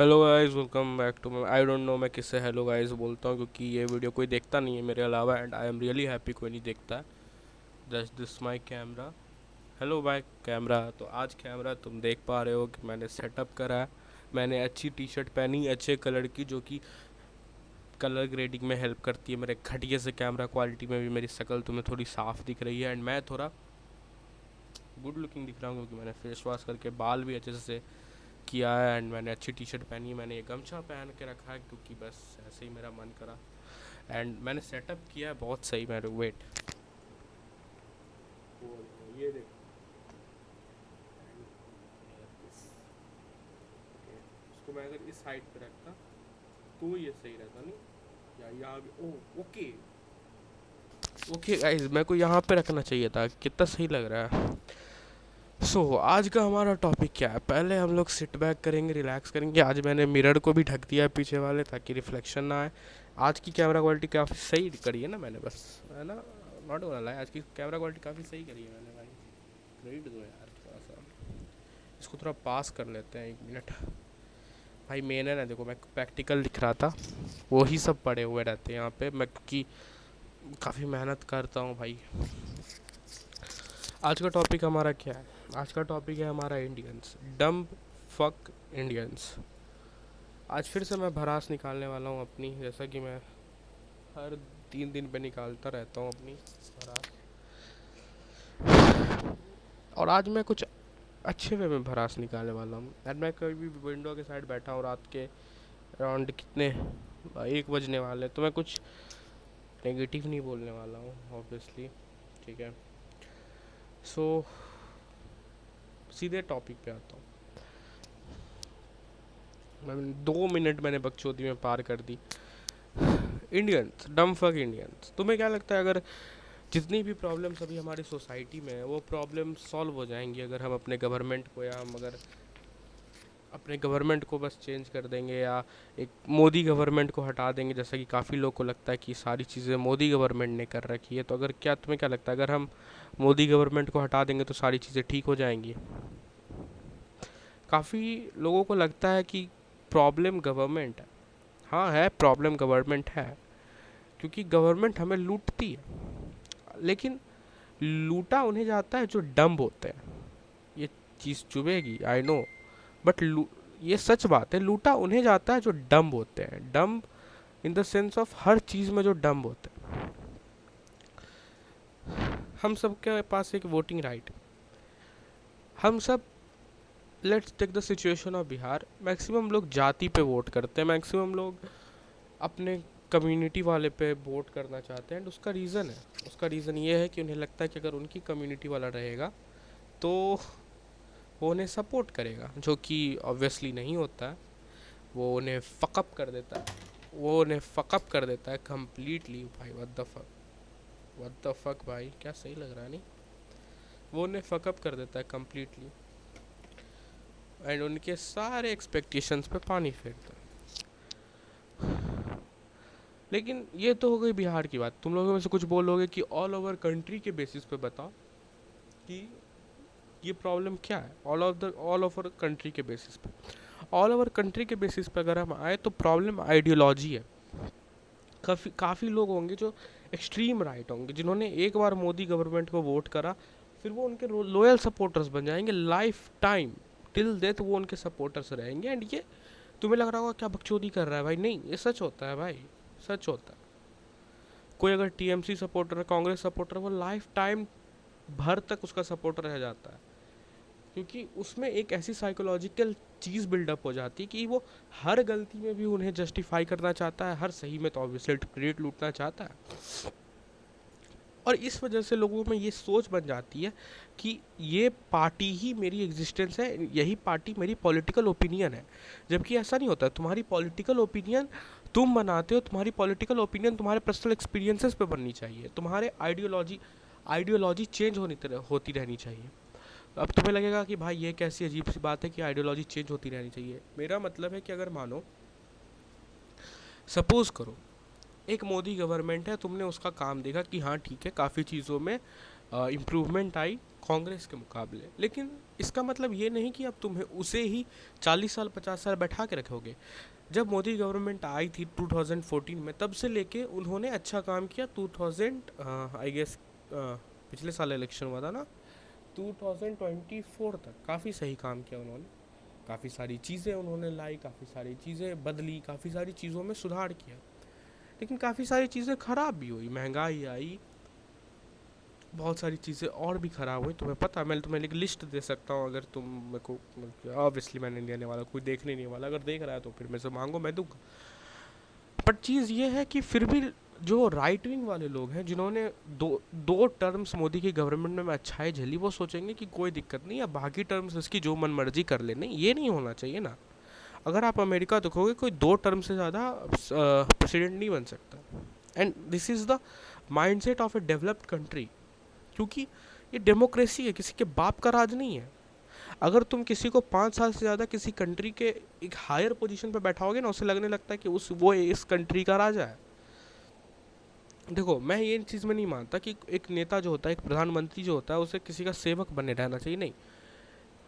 Hello guys, welcome back to my. I don't know मैं किससे hello guys बोलता हूँ, क्योंकि ये वीडियो कोई देखता नहीं है मेरे अलावा, and I am really happy कोई नहीं देखता है। Just this my camera. Hello my camera. तो आज कैमरा तुम देख पा रहे हो कि मैंने सेटअप करा है। मैंने अच्छी टी शर्ट पहनी, अच्छे कलर की, जो कि कलर ग्रेडिंग में हेल्प करती है। मेरे घटिया से कैमरा क्वालिटी में भी मेरी शक्ल तुम्हें थोड़ी साफ़ दिख रही है, एंड मैं थोड़ा गुड लुकिंग दिख रहा हूँ, क्योंकि मैंने फेस वॉश करके बाल भी अच्छे से किया है, एंड मैंने अच्छी टी शर्ट पहनी है। मैंने ये गमछा पहन के रखा है, क्योंकि बस ऐसे ही मेरा मन करा, एंड मैंने सेटअप किया है बहुत सही। मेरे वेट ये देख, इसको मैं अगर इस हाइट पे रखता तो ये सही रहता नहीं, या यहाँ भी। ओ ओके ओके गाइस, मेरे को यहाँ पे रखना चाहिए था। कितना सही लग रहा है। आज का हमारा टॉपिक क्या है? पहले हम लोग सिट बैक करेंगे, रिलैक्स करेंगे। आज मैंने मिरर को भी ढक दिया है पीछे वाले, ताकि रिफ्लेक्शन ना आए। आज की कैमरा क्वालिटी काफ़ी सही करी है ना मैंने, बस है ना, नॉट बोला है। आज की कैमरा क्वालिटी काफ़ी सही करी है मैंने भाई। क्रेडिट दो यार थोड़ा सा। इसको थोड़ा पास कर लेते हैं, 1 मिनट। भाई मेन है ना, देखो मैं प्रैक्टिकल लिख रहा था, वही सब पड़े हुए रहते हैं यहाँ पे। मैं क्योंकि काफ़ी मेहनत करता हूँ भाई। आज का टॉपिक हमारा क्या है? आज का टॉपिक है हमारा इंडियंस, डम्ब फक इंडियंस। आज फिर से मैं भड़ास निकालने वाला हूँ अपनी, जैसा कि मैं हर 3 दिन पे निकालता रहता हूँ अपनी भड़ास। और आज मैं कुछ अच्छे वे में भड़ास निकालने वाला हूँ। एंड मैं कभी भी विंडो के साइड बैठा हूँ रात के अराउंड कितने 1 बजने वाले, तो मैं कुछ नेगेटिव नहीं बोलने वाला हूँ ऑब्वियसली, ठीक है। सो सीधे टॉपिक पे आता हूँ। मैं 2 मिनट मैंने बकचोदी में पार कर दी। Indians, dumb fuck Indians. तुम्हें क्या लगता है, अगर जितनी भी प्रॉब्लम्स अभी हमारी सोसाइटी में है, वो प्रॉब्लम सॉल्व हो जाएंगी अगर हम अपने गवर्नमेंट को, या हम अगर अपने गवर्नमेंट को बस चेंज कर देंगे, या एक मोदी गवर्नमेंट को हटा देंगे, जैसा कि काफ़ी लोग को लगता है कि सारी चीज़ें मोदी गवर्नमेंट ने कर रखी है। तो अगर क्या तुम्हें क्या लगता है, अगर हम मोदी गवर्नमेंट को हटा देंगे तो सारी चीज़ें ठीक हो जाएंगी? काफ़ी लोगों को लगता है कि प्रॉब्लम गवर्नमेंट है। हाँ है, प्रॉब्लम गवर्नमेंट है, क्योंकि गवर्नमेंट हमें लूटती है। लेकिन लूटा उन्हें जाता है जो डम्ब होते हैं। ये चीज़ चुभेगी, आई नो, बट ये सच बात है। लूटा उन्हें जाता है जो डम्ब होते हैं। Dumb in the sense of हर चीज़ में जो डम्ब होते हैं। हम सब के पास एक वोटिंग राइट। हम सब, let's take the situation of Bihar, maximum लोग जाति पे वोट करते हैं, मैक्सिमम लोग अपने कम्युनिटी वाले पे वोट करना चाहते हैं। एंड उसका रीज़न है, उसका रीज़न ये है कि उन्हें लगता है कि अगर उनकी कम्युनिटी वाला रहेगा तो वो उन्हें सपोर्ट करेगा, जो कि ऑब्वियसली नहीं होता है। वो उन्हें फ़कअप कर देता है, वो उन्हें फ़कअप कर देता है कम्प्लीटली भाई। व्हाट द फक भाई, क्या सही लग रहा है नहीं? वो उन्हें फ़कअप कर देता है कम्प्लीटली, एंड उनके सारे एक्सपेक्टेशंस पे पानी फेरता है। लेकिन ये तो हो गई बिहार की बात। तुम लोगों में से कुछ बोलोगे कि ऑल ओवर कंट्री के बेसिस पे बताओ कि ये प्रॉब्लम क्या है। ऑल ओवर कंट्री के बेसिस पे, ऑल ओवर कंट्री के बेसिस पे अगर हम आए, तो प्रॉब्लम आइडियोलॉजी है। काफ़ी लोग होंगे जो एक्सट्रीम राइट होंगे, जिन्होंने एक बार मोदी गवर्नमेंट को वोट करा, फिर वो उनके लॉयल सपोर्टर्स बन जाएंगे लाइफ टाइम, टिल डेथ वो उनके सपोर्टर्स रहेंगे। एंड ये तुम्हें लग रहा होगा क्या बकचोदी कर रहा है भाई, नहीं, ये सच होता है भाई, सच होता है। कोई अगर टीएमसी सपोर्टर है, कांग्रेस सपोर्टर, वो लाइफ टाइम भर तक उसका सपोर्टर रह जाता है, क्योंकि उसमें एक ऐसी साइकोलॉजिकल चीज़ बिल्डअप हो जाती है कि वो हर गलती में भी उन्हें जस्टिफाई करना चाहता है, हर सही में तो ऑब्वियसली क्रेडिट लूटना चाहता है। और इस वजह से लोगों में ये सोच बन जाती है कि ये पार्टी ही मेरी एग्जिस्टेंस है, यही पार्टी मेरी पॉलिटिकल ओपिनियन है। जबकि ऐसा नहीं होता है। तुम्हारी पॉलिटिकल ओपिनियन तुम बनाते हो, तुम्हारी पॉलिटिकल ओपिनियन तुम्हारे पर्सनल एक्सपीरियंसेस पे बननी चाहिए। तुम्हारे आइडियोलॉजी चेंज होती रहनी चाहिए। अब तुम्हें लगेगा कि भाई ये कैसी अजीब सी बात है कि आइडियोलॉजी चेंज होती रहनी चाहिए। मेरा मतलब है कि अगर मानो, सपोज करो एक मोदी गवर्नमेंट है, तुमने उसका काम देखा कि हाँ ठीक है, काफ़ी चीज़ों में इम्प्रूवमेंट आई कांग्रेस के मुकाबले, लेकिन इसका मतलब ये नहीं कि अब तुम्हें उसे ही 40 साल 50 साल बैठा के रखोगे। जब मोदी गवर्नमेंट आई थी 2014 में, तब से लेके उन्होंने अच्छा काम किया। 2000 आई गेस पिछले साल इलेक्शन हुआ था ना, 2024 तक काफ़ी सही काम किया उन्होंने। काफ़ी सारी चीज़ें उन्होंने लाई, काफ़ी सारी चीज़ें बदली, काफ़ी सारी चीज़ों में सुधार किया, लेकिन काफ़ी सारी चीज़ें ख़राब भी हुई। महंगाई आई, बहुत सारी चीज़ें और भी ख़राब हुई। तुम्हें पता, मैं तुम्हें एक लिस्ट दे सकता हूँ, अगर तुम मेरे को, ऑब्वियसली मैंने नहीं देने वाला, कोई देखने नहीं वाला, अगर देख रहा है तो फिर मेरे से मांगो, मैं दूंगा। बट चीज़ ये है कि फिर भी जो राइट विंग वाले लोग हैं, जिन्होंने दो टर्म्स मोदी की गवर्नमेंट में अच्छाई झेली, वो सोचेंगे कि कोई दिक्कत नहीं है, बाकी टर्म्स इसकी जो मन मर्जी कर ले। नहीं, ये नहीं होना चाहिए ना। अगर आप अमेरिका देखोगे, कोई 2 टर्म से ज़्यादा प्रेसिडेंट नहीं बन सकता। And this is the mindset of A developed country, क्योंकि ये डेमोक्रेसी है, किसी के बाप का राज नहीं है। अगर तुम किसी को 5 साल से ज़्यादा किसी कंट्री के एक हायर पोजीशन पर बैठाओगे ना, उसे लगने लगता है कि वो इस कंट्री का राजा है। देखो, मैं ये चीज़ में नहीं मानता कि एक नेता जो होता है, एक प्रधानमंत्री जो होता है, उसे किसी का सेवक बने रहना चाहिए। नहीं,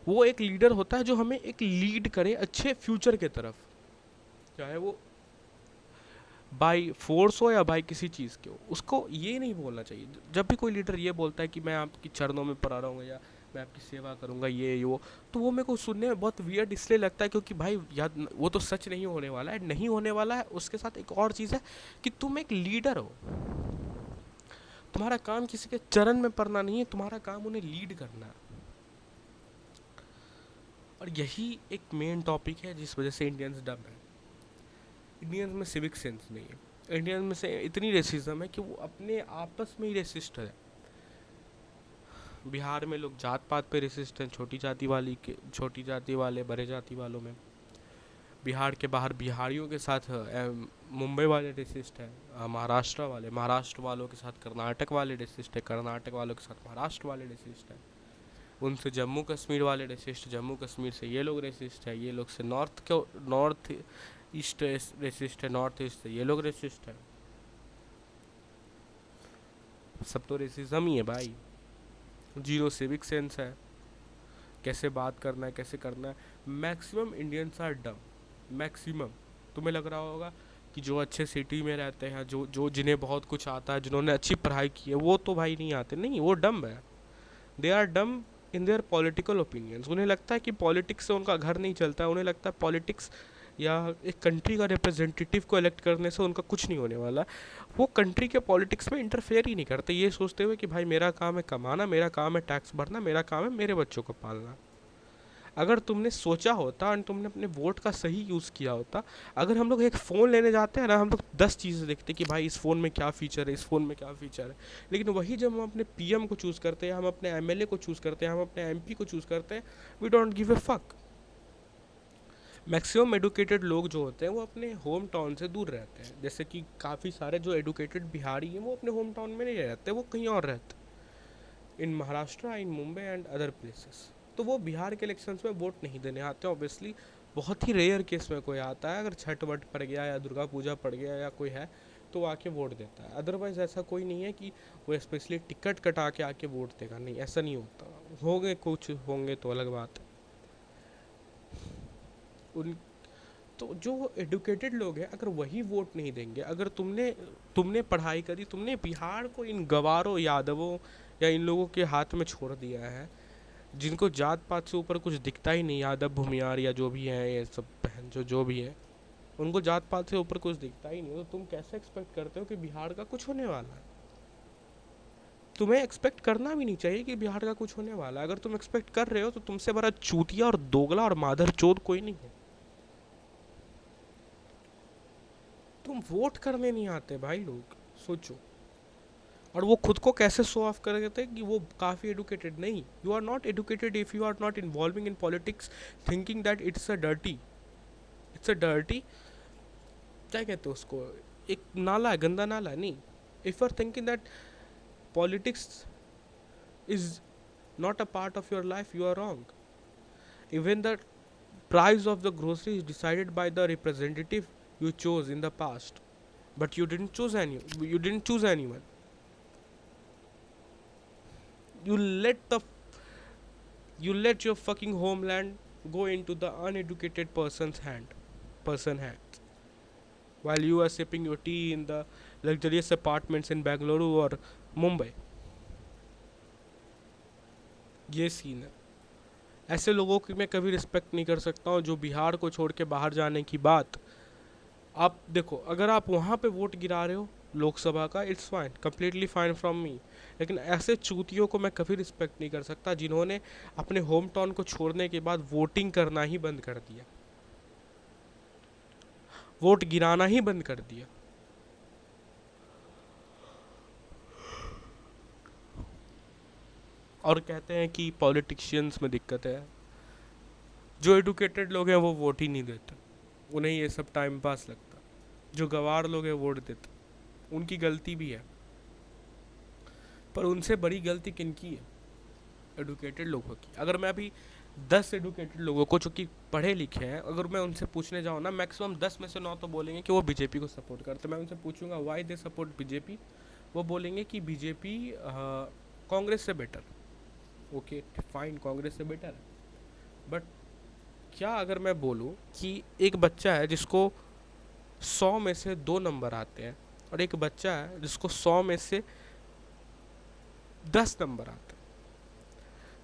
वो एक लीडर होता है जो हमें एक लीड करे अच्छे फ्यूचर के तरफ, चाहे वो बाई फोर्स हो या बाई किसी चीज़ के हो। उसको ये नहीं बोलना चाहिए। जब भी कोई लीडर ये बोलता है कि मैं आपकी चरणों में पड़ा रहूँगा या मैं आपकी सेवा करूँगा, ये वो, तो वो मेरे को सुनने में बहुत वियर्ड इसलिए लगता है क्योंकि भाई याद, वो तो सच नहीं होने वाला है। नहीं होने वाला है। उसके साथ एक और चीज़ है कि तुम एक लीडर हो, तुम्हारा काम किसी के चरण में पड़ना नहीं है, तुम्हारा काम उन्हें लीड करना है। और यही एक मेन टॉपिक है जिस वजह से इंडियंस डम है। इंडियंस में सिविक सेंस नहीं है। इंडियंस में से इतनी रेसिज्म है कि वो अपने आपस में ही रेसिस्ट है। बिहार में लोग जात पात पे रेसिस्ट हैं, छोटी जाति वाले बड़े जाति वालों में। बिहार के बाहर बिहारियों के साथ मुंबई वाले रेसिस्ट हैं, महाराष्ट्र वालों के साथ कर्नाटक वाले रेसिस्ट है, कर्नाटक वालों के साथ महाराष्ट्र वाले रेसिस्ट हैं। उनसे जम्मू कश्मीर वाले रेसिस्ट, जम्मू कश्मीर से ये लोग रेसिस्ट है, ये लोग से नॉर्थ ईस्ट रेसिस्ट है, नॉर्थ ईस्ट से ये लोग रेसिस्ट है। सब तो रेसिज्म ही है भाई। जीरो सिविक सेंस है, कैसे बात करना है, कैसे करना है। Maximum Indians are dumb, maximum. तुम्हें लग रहा होगा कि जो अच्छे सिटी में रहते हैं, जो जो जिन्हें बहुत कुछ आता है, जिन्होंने अच्छी पढ़ाई की है, वो तो भाई नहीं आते। नहीं, वो डम है। They are dumb in their political opinions. उन्हें लगता है कि पॉलिटिक्स से उनका घर नहीं चलता है। उन्हें लगता है पॉलिटिक्स या एक कंट्री का रिप्रेजेंटेटिव को इलेक्ट करने से उनका कुछ नहीं होने वाला। वो कंट्री के पॉलिटिक्स में इंटरफेयर ही नहीं करते, ये सोचते हुए कि भाई मेरा काम है कमाना, मेरा काम है टैक्स भरना, मेरा काम है मेरे बच्चों को पालना। अगर तुमने सोचा होता और तुमने अपने वोट का सही यूज़ किया होता। अगर हम लोग एक फ़ोन लेने जाते हैं ना, हम लोग 10 चीज़ें देखते हैं कि भाई इस फ़ोन में क्या फ़ीचर है, इस फ़ोन में क्या फ़ीचर है। लेकिन वही जब हम अपने पीएम को चूज़ करते हैं, हम अपने एमएलए को चूज़ करते हैं, हम अपने एमपी को चूज़ करते हैं, we don't give a fuck. Maximum educated लोग जो होते हैं वो अपने होम टाउन से दूर रहते हैं। जैसे कि काफ़ी सारे जो एडुकेटेड बिहारी हैं वो अपने होम टाउन में नहीं रहते, वो कहीं और रहते, इन महाराष्ट्र, इन मुंबई एंड अदर प्लेसेस। तो वो बिहार के इलेक्शंस में वोट नहीं देने आते ऑब्वियसली। बहुत ही रेयर केस में कोई आता है, अगर छठ वट पड़ गया या दुर्गा पूजा पड़ गया या कोई है तो आके वोट देता है। अदरवाइज़ ऐसा कोई नहीं है कि वो स्पेशली टिकट कटा के आके वोट देगा। नहीं, ऐसा नहीं होता। होंगे कुछ, होंगे तो अलग बात है। उन तो जो एडुकेटेड लोग हैं, अगर वही वोट नहीं देंगे, अगर तुमने तुमने पढ़ाई करी, तुमने बिहार को इन गवारों यादवों या इन लोगों के हाथ में छोड़ दिया है, जिनको जात पात से ऊपर कुछ दिखता ही नहीं, यादव भूमियार या जो भी हैं ये सब बहन जो भी है, उनको जात पात से ऊपर कुछ दिखता ही नहीं, तो तुम कैसे एक्सपेक्ट करते हो कि बिहार का कुछ होने वाला है। तुम्हें एक्सपेक्ट करना भी नहीं चाहिए कि बिहार का कुछ होने वाला है। अगर तुम एक्सपेक्ट कर रहे हो तो तुमसे बड़ा चूतिया और दोगला और मादर चोद कोई नहीं है। तुम वोट करने नहीं आते भाई लोग, सोचो। और वो खुद को कैसे शो ऑफ कर देते हैं कि वो काफ़ी एडुकेटेड। नहीं, you are not educated if you are not involving in politics thinking that it's a dirty, क्या कहते हैं उसको, एक नाला है, गंदा नाला है। नहीं, if you are thinking that politics is not a part of your life, you are wrong. Even the price of the grocery is decided by the representative you chose in the past, but you didn't choose anyone. You let the you let your fucking homeland go into the uneducated person hands, while you are sipping your tea in the luxurious apartments in Bengaluru or Mumbai. ये scene है. ऐसे लोगों की मैं कभी respect नहीं कर सकता हूँ जो बिहार को छोड़ के बाहर जाने की बात. आप देखो, अगर आप वहाँ पे वोट गिरा रहे हो लोकसभा का, it's fine, completely fine from me. लेकिन ऐसे चूतियों को मैं कभी रिस्पेक्ट नहीं कर सकता जिन्होंने अपने होम टाउन को छोड़ने के बाद वोटिंग करना ही बंद कर दिया, वोट गिराना ही बंद कर दिया. और कहते हैं कि पॉलिटिशियंस में दिक्कत है. जो एडुकेटेड लोग हैं वो वोट ही नहीं देते, उन्हें ये सब टाइम पास लगता. जो गंवार लोग हैं वोट देते, उनकी गलती भी है, पर उनसे बड़ी गलती किनकी है? एडुकेटेड लोगों की. अगर मैं अभी 10 एडुकेटेड लोगों को जो कि पढ़े लिखे हैं, अगर मैं उनसे पूछने जाऊँ ना, मैक्सिमम 10 में से 9 तो बोलेंगे कि वो बीजेपी को सपोर्ट करते. मैं उनसे पूछूंगा वाई दे सपोर्ट बीजेपी, वो बोलेंगे कि बीजेपी कांग्रेस से बेटर. ओके फाइन, कांग्रेस से बेटर है, बट क्या अगर मैं बोलूँ कि एक बच्चा है जिसको 100 में से 2 नंबर आते हैं, और एक बच्चा है जिसको 100 में से 10 नंबर आते हैं,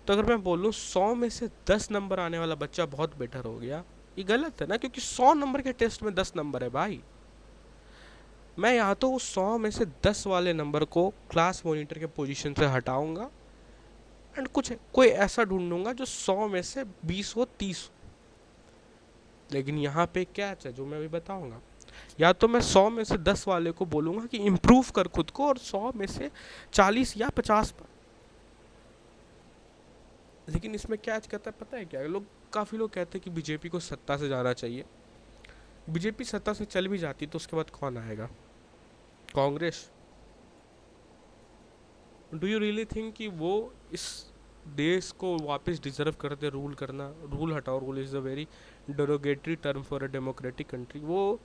तो अगर मैं बोलूँ 100 में से 10 नंबर आने वाला बच्चा बहुत बेटर हो गया, ये गलत है ना, क्योंकि 100 नंबर के टेस्ट में 10 नंबर है भाई. मैं या तो उस 100 में से 10 वाले नंबर को क्लास मॉनिटर के पोजीशन से हटाऊंगा, एंड कुछ कोई ऐसा ढूंढूंगा जो 100 में से 20 हो, 30 हो. लेकिन यहाँ पे कैच है जो मैं अभी बताऊंगा. या तो मैं 100 में से 10 वाले को बोलूँगा कि इम्प्रूव कर खुद को, और 100 में से 40 या 50 पर. लेकिन इसमें कैच कहता है पता है क्या, काफ़ी लोग कहते हैं कि बीजेपी को सत्ता से जाना चाहिए. बीजेपी सत्ता से चल भी जाती तो उसके बाद कौन आएगा? Congress. Do you really think कि वो इस देश को वापस डिजर्व करते रूल करना? रूल हटाओ, rule is a very derogatory term for a democratic country. वो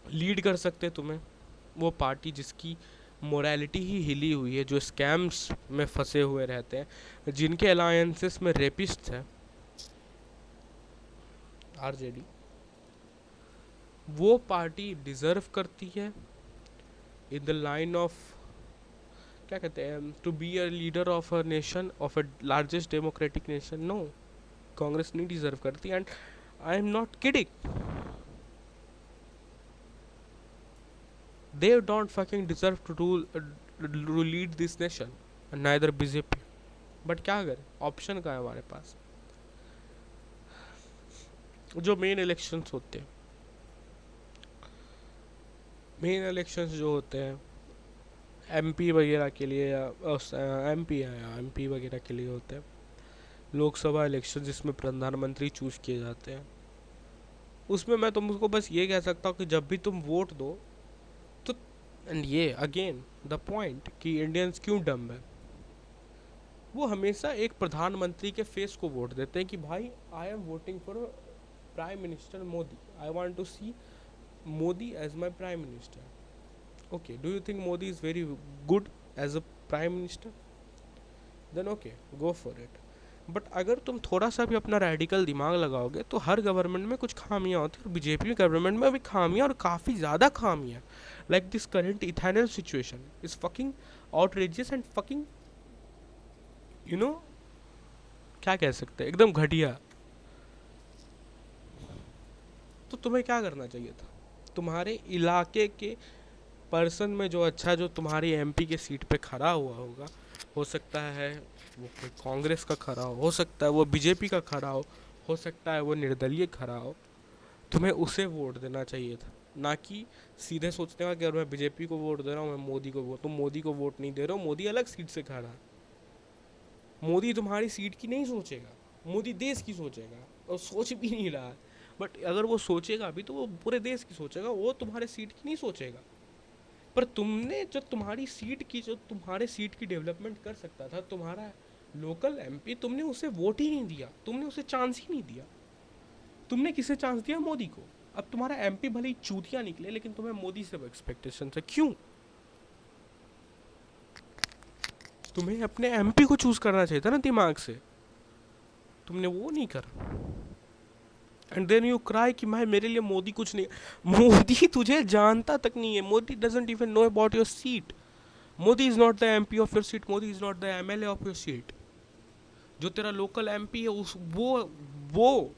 लीड कर सकते तुम्हें, वो पार्टी जिसकी मोरालिटी ही हिली हुई है, जो स्कैम्स में फंसे हुए रहते हैं, जिनके अलायंसेस में रेपिस्ट है, आरजेडी, वो पार्टी डिजर्व करती है इन द लाइन ऑफ, क्या कहते हैं, to be a leader of a nation, of a largest democratic nation? No, Congress नहीं डिजर्व करती. And I am not kidding, they don't fucking deserve to lead this nation, and neither BJP. But क्या करें, option का है हमारे पास. जो main elections होते हैं, मेन इलेक्शंस जो होते हैं एमपी वगैरह के लिए, या एमपी वगैरह के लिए होते हैं, लोकसभा इलेक्शन जिसमें प्रधानमंत्री चूज किए जाते हैं, उसमें मैं तुमको बस ये कह सकता हूँ कि जब भी तुम वोट दो तो, एंड ये अगेन द पॉइंट कि इंडियंस क्यों डम है, वो हमेशा एक प्रधानमंत्री के फेस को वोट देते हैं कि भाई I am voting for prime minister Modi, I want to see Modi as my prime minister. Okay, do you think Modi is very good as a prime minister? Then okay, go for it. But अगर तुम थोड़ा सा भी अपना radical दिमाग लगाओगे तो हर government में कुछ खामियां होती हैं, और बीजेपी गवर्नमेंट में भी खामियां, और काफ़ी ज़्यादा खामियां. Like this current ethanol situation is fucking outrageous and fucking, you know, क्या कह सकते हैं, एकदम घटिया. तो तुम्हें क्या करना चाहिए था? तुम्हारे इलाके के पर्सन में जो अच्छा, जो तुम्हारी एमपी के सीट पे खड़ा हुआ होगा, हो सकता है वो कोई कांग्रेस का खड़ा हो सकता है वो बीजेपी का खड़ा हो सकता है वो निर्दलीय खड़ा हो, तुम्हें उसे वोट देना चाहिए था. ना कि सीधे सोचने का कि अगर मैं बीजेपी को वोट दे रहा हूँ, मैं मोदी को वोट, तुम मोदी को वोट नहीं दे रहे हो, मोदी अलग सीट से खड़ा है. मोदी तुम्हारी सीट की नहीं सोचेगा, मोदी देश की सोचेगा, और सोच भी नहीं रहा है. बट अगर वो सोचेगा भी तो वो पूरे देश की सोचेगा, वो तुम्हारे सीट की नहीं सोचेगा. पर तुमने जो तुम्हारी सीट की, जो तुम्हारे सीट की डेवलपमेंट कर सकता था, तुम्हारा लोकल एमपी, तुमने उसे वोट ही नहीं दिया, तुमने उसे चांस ही नहीं दिया. तुमने किसे चांस दिया? मोदी को. अब तुम्हारा एमपी भले ही चूतिया निकले, लेकिन तुम्हें मोदी से एक्सपेक्टेशन है. क्यों? तुम्हें अपने एमपी को चूज करना चाहिए था ना दिमाग से, तुमने वो नहीं करा। एंड देन यू क्राई कि मैं, मेरे लिए मोदी कुछ नहीं। मोदी तुझे जानता तक नहीं है, Modi doesn't even know about your seat. Modi is not the MP of your seat, Modi is not the MLA of your seat. जो तेरा लोकल एमपी है उस वो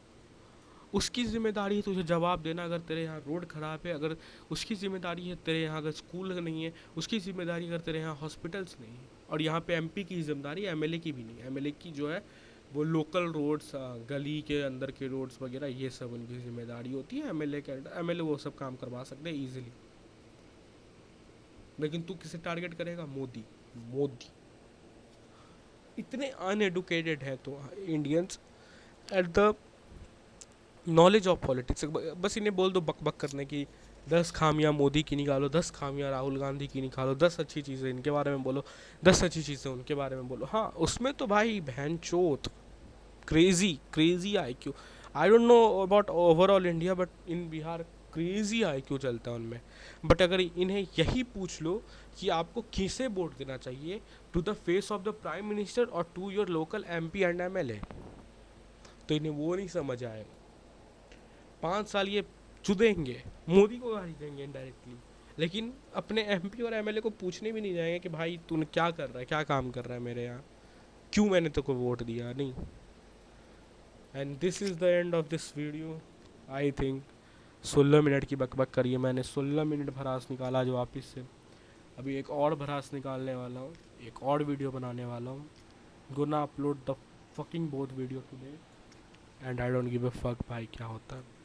उसकी जिम्मेदारी है तुझे जवाब देना। अगर तेरे यहाँ रोड खराब है, अगर उसकी जिम्मेदारी है तेरे यहाँ अगर स्कूल नहीं है, उसकी जिम्मेदारी अगर तेरे यहाँ हॉस्पिटल्स नहीं है। और यहाँ पे एमपी की जिम्मेदारी, एमएलए की भी नहीं। एमएलए की जो है वो लोकल रोड्स, गली के अंदर के रोड्स वगैरह, ये सब उनकी जिम्मेदारी होती है। एमएलए के अंडर एमएलए वो सब काम करवा सकते हैं ईजिली। लेकिन तू किसे टारगेट करेगा? मोदी। मोदी इतने अनएडुकेटेड है तो Indians at the knowledge of politics. बस इन्हें बोल दो बक बक करने की, 10 खामियां मोदी की निकालो, 10 खामियां राहुल गांधी की निकालो, 10 अच्छी चीज़ें इनके बारे में बोलो, 10 अच्छी चीज़ें उनके बारे में बोलो। हाँ, उसमें तो भाई बहन चोत crazy crazy IQ। I don't know about overall India, but in Bihar crazy IQ चलता है उनमें। बट अगर इन्हें यही पूछ लो कि आपको किसे वोट देना चाहिए, to the face of the prime minister और to your local MP and MLA, तो इन्हें वो नहीं समझ आएगा। 5 साल ये चुदेंगे, मोदी को गाली देंगे इनडायरेक्टली, लेकिन अपने MP और MLA को पूछने भी नहीं जाएंगे कि भाई तूने क्या कर रहा है, क्या काम कर रहा है मेरे यहाँ, क्यों मैंने तेको वोट दिया। नहीं। And this is the end of this video. I think 16 minute की बकबक करी है मैंने, 16 मिनट भरास निकाला जो वापस से। अभी एक और भरास निकालने वाला हूँ, एक और वीडियो बनाने वाला हूँ। Gonna upload the fucking both video today and I don't give a fuck भाई क्या होता है।